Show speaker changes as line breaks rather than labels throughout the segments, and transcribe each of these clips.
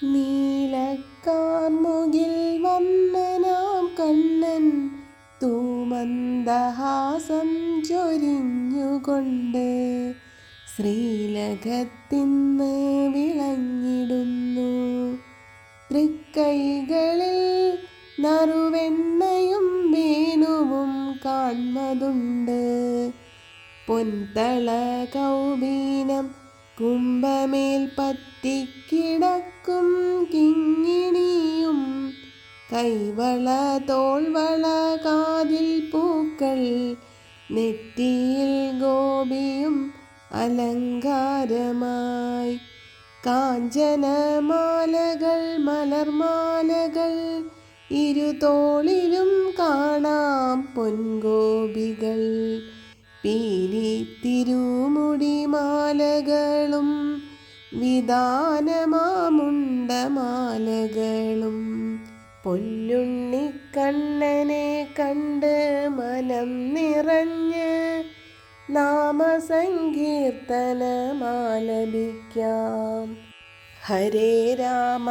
നീലക്കാർമുകിൽ വന്നനാം കണ്ണൻ തൂമന്ദഹാസം ചൊരിഞ്ഞുകൊണ്ട് ശ്രീലകത്തിന്ന് വിളങ്ങിടുന്നു. തൃക്കൈകളിൽ നറുവെണ്ണയും വേണുവും കാൺമതുണ്ട്. പൊൻതള കൗബീനം കുംഭമേൽ പറ്റിക്കിടക്കും കിങ്ങിണിയും കൈവള തോൾവള കാതിൽ പൂക്കൾ നെറ്റിയിൽ ഗോപിയും അലങ്കാരമായി. കാഞ്ചനമാലകൾ മലർമാലകൾ ഇരുതോളിലും കാണാം പൊൻഗോപികൾ. പീലി തിരുമുടിമാലകളും വിതാനമാമുണ്ടമാലകളും. പൊന്നുണ്ണിക്കണ്ണനെ കണ്ട് മനം നിറഞ്ഞ് നാമസങ്കീർത്തനമാലപിക്കാം. ഹരേ രാമ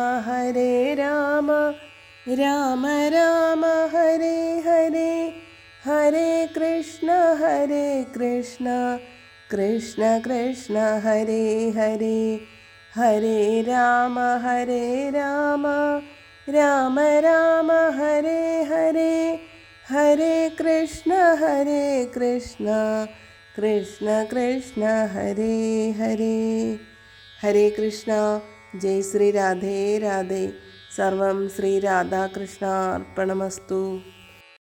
രാമ രാമ ഹരേ ഹരേ, ഹരേ കൃഷ്ണ കൃഷ്ണ കൃഷ്ണ ഹരേ ഹരേ. ഹരേ രാമ രാമ ഹരേ ഹരേ, ഹരേ കൃഷ്ണ കൃഷ്ണ കൃഷ്ണ ഹരേ ഹരേ. ഹരേ കൃഷ്ണ. ജയ് ശ്രീ രാധേ രാധേ. സർവം ശ്രീ രാധാകൃഷ്ണാർപ്പണമസ്തു.